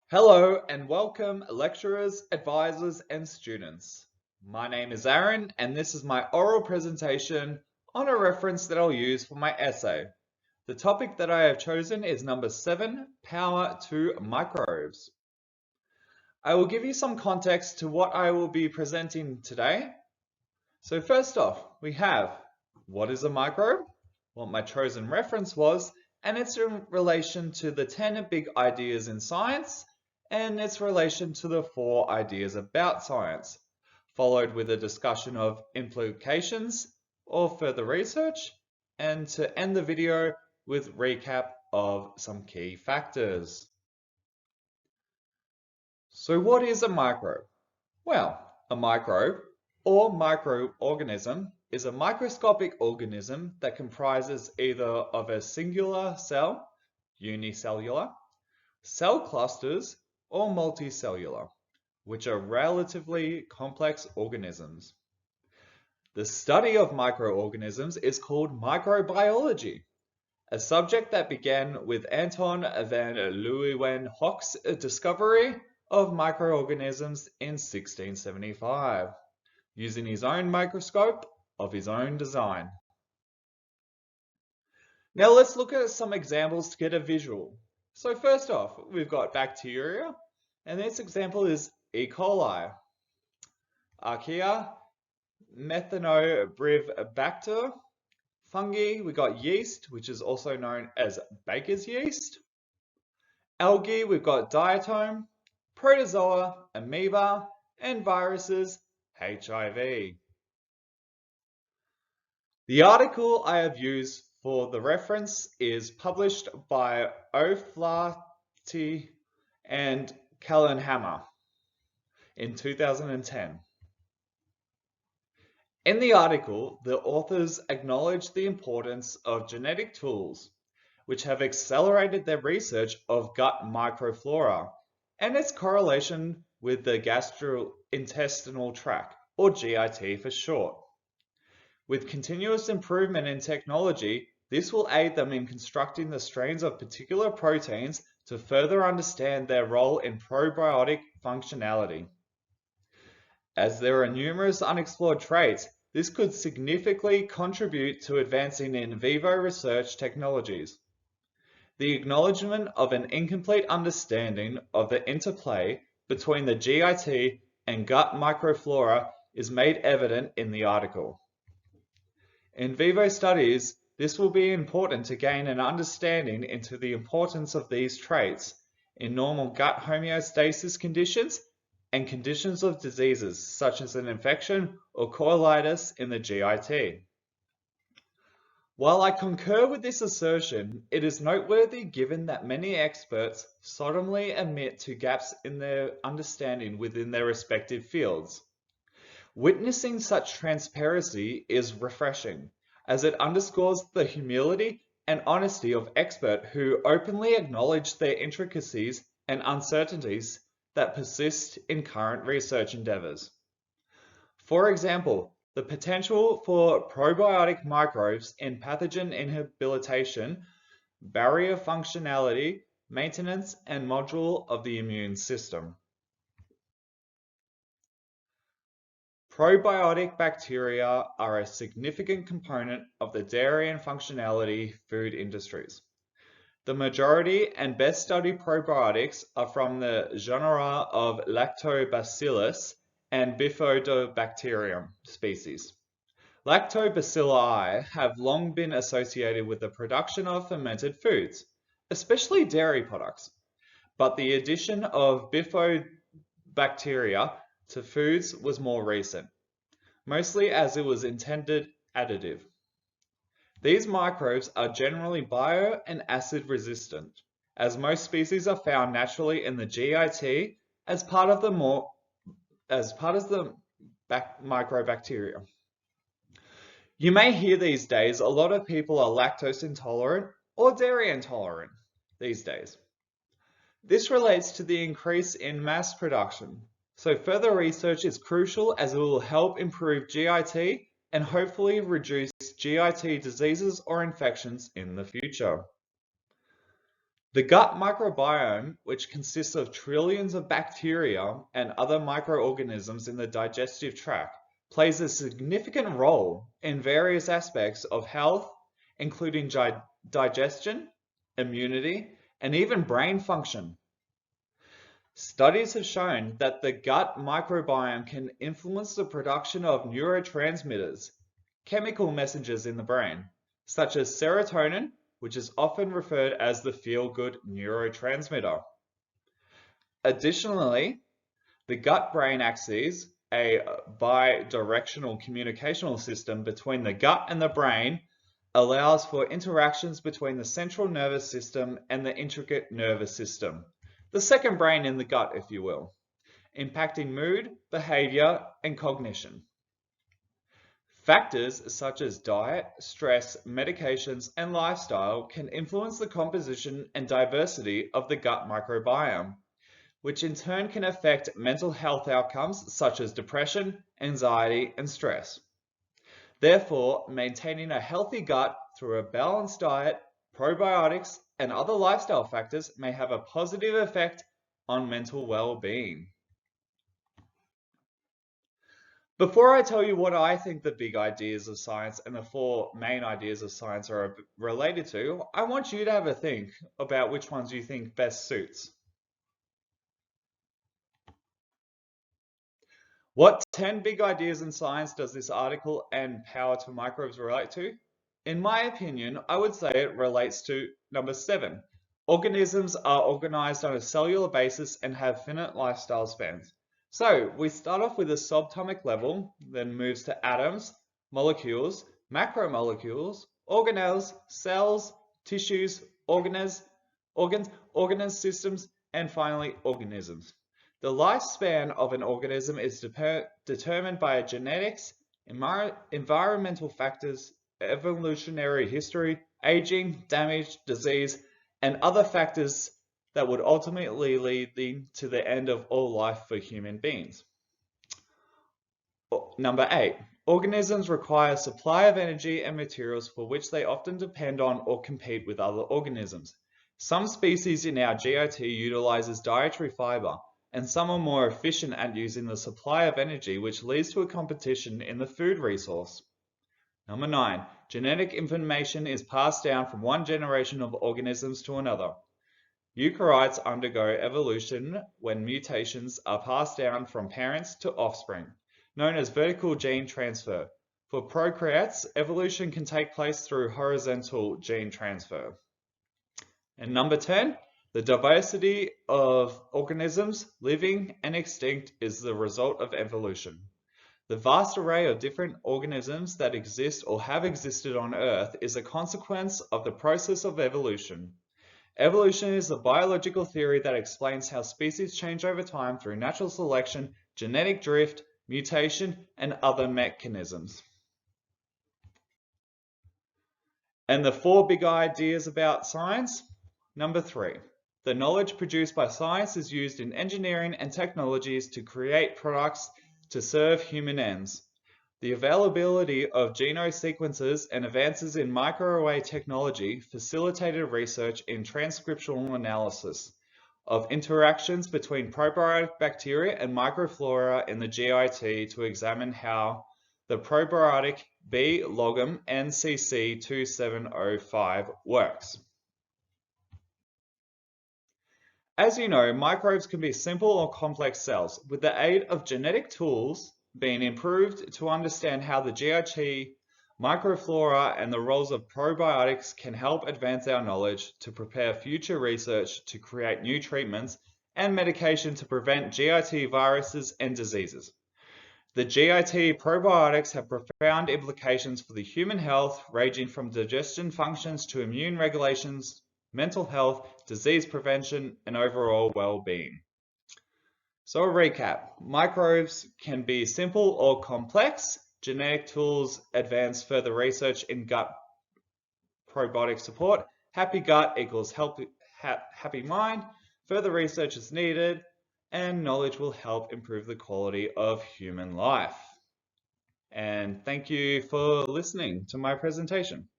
Hello and welcome lecturers, advisors and students. My name is Aaron and this is my oral presentation on a reference that I'll use for my essay. The topic that I have chosen is number 7, power to microbes. I will give you some context to what I will be presenting today. So first off, we have what is a microbe, what my chosen reference was, and its in relation to the 10 big ideas in science, and its relation to the 4 ideas about science, followed with a discussion of implications or further research, and to end the video with recap of some key factors. So what is a microbe? Well, a microbe or microorganism is a microscopic organism that comprises either of a singular cell, unicellular, cell clusters, or multicellular, which are relatively complex organisms. The study of microorganisms is called microbiology, a subject that began with Anton van Leeuwenhoek's discovery of microorganisms in 1675, using his own microscope of his own design. Now let's look at some examples to get a visual. So first off, we've got bacteria, and this example is E. coli, Archaea, Methanobrevibacter, fungi, we got yeast, which is also known as baker's yeast, algae, we've got diatom, protozoa, amoeba, and viruses, HIV. The article I have used for the reference is published by O'Flaherty and Callenhammer in 2010. In the article, the authors acknowledge the importance of genetic tools, which have accelerated their research of gut microflora and its correlation with the gastrointestinal tract, or GIT for short. With continuous improvement in technology, this will aid them in constructing the strains of particular proteins to further understand their role in probiotic functionality. As there are numerous unexplored traits, this could significantly contribute to advancing in vivo research technologies. The acknowledgement of an incomplete understanding of the interplay between the GIT and gut microflora is made evident in the article. In vivo studies, this will be important to gain an understanding into the importance of these traits in normal gut homeostasis conditions and conditions of diseases such as an infection or colitis in the GIT. While I concur with this assertion, it is noteworthy given that many experts solemnly admit to gaps in their understanding within their respective fields. Witnessing such transparency is refreshing, as it underscores the humility and honesty of experts who openly acknowledge their intricacies and uncertainties that persist in current research endeavors. For example, the potential for probiotic microbes in pathogen inhabilitation, barrier functionality, maintenance, and module of the immune system. Probiotic bacteria are a significant component of the dairy and functionality food industries. The majority and best studied probiotics are from the genera of Lactobacillus and Bifidobacterium species. Lactobacilli have long been associated with the production of fermented foods, especially dairy products, but the addition of Bifidobacteria to foods was more recent, mostly as it was intended additive. These microbes are generally bio and acid resistant, as most species are found naturally in the GIT as part of the microbacteria. You may hear these days a lot of people are lactose intolerant or dairy intolerant these days. This relates to the increase in mass production, so further research is crucial as it will help improve GIT and hopefully reduce GIT diseases or infections in the future. The gut microbiome, which consists of trillions of bacteria and other microorganisms in the digestive tract, plays a significant role in various aspects of health, including digestion, immunity, and even brain function. Studies have shown that the gut microbiome can influence the production of neurotransmitters, chemical messengers in the brain, such as serotonin, which is often referred as the feel-good neurotransmitter. Additionally, the gut-brain axis, a bidirectional communicational system between the gut and the brain, allows for interactions between the central nervous system and the intricate nervous system, the second brain in the gut, if you will, impacting mood, behavior, and cognition. Factors such as diet, stress, medications, and lifestyle can influence the composition and diversity of the gut microbiome, which in turn can affect mental health outcomes such as depression, anxiety, and stress. Therefore, maintaining a healthy gut through a balanced diet, probiotics, and other lifestyle factors may have a positive effect on mental well-being. Before I tell you what I think the big ideas of science and the four main ideas of science are related to, I want you to have a think about which ones you think best suits. What 10 big ideas in science does this article and power to microbes relate to? In my opinion, I would say it relates to number 7. Organisms are organized on a cellular basis and have finite lifestyle spans. So we start off with a subatomic level, then moves to atoms, molecules, macromolecules, organelles, cells, tissues, organs, systems, and finally organisms. The lifespan of an organism is determined by genetics, environmental factors, evolutionary history, aging, damage, disease, and other factors that would ultimately lead to the end of all life for human beings. Number 8. Organisms require a supply of energy and materials for which they often depend on or compete with other organisms. Some species in our GIT utilizes dietary fiber, and some are more efficient at using the supply of energy, which leads to a competition in the food resource. Number 9. Genetic information is passed down from one generation of organisms to another. Eukaryotes undergo evolution when mutations are passed down from parents to offspring, known as vertical gene transfer. For prokaryotes, evolution can take place through horizontal gene transfer. And number 10, the diversity of organisms, living and extinct, is the result of evolution. The vast array of different organisms that exist or have existed on Earth is a consequence of the process of evolution. Evolution is a biological theory that explains how species change over time through natural selection, genetic drift, mutation, and other mechanisms. And the 4 big ideas about science. Number 3, the knowledge produced by science is used in engineering and technologies to create products to serve human ends. The availability of genome sequences and advances in microarray technology facilitated research in transcriptional analysis of interactions between probiotic bacteria and microflora in the GIT to examine how the probiotic B. logum NCC2705 works. As you know, microbes can be simple or complex cells. With the aid of genetic tools being improved to understand how the GIT, microflora, and the roles of probiotics can help advance our knowledge to prepare future research to create new treatments and medication to prevent GIT viruses and diseases. The GIT probiotics have profound implications for the human health, ranging from digestion functions to immune regulations, mental health, disease prevention, and overall well-being. So a recap, microbes can be simple or complex. Genetic tools advance further research in gut probiotic support. Happy gut equals happy mind. Further research is needed, and knowledge will help improve the quality of human life. And thank you for listening to my presentation.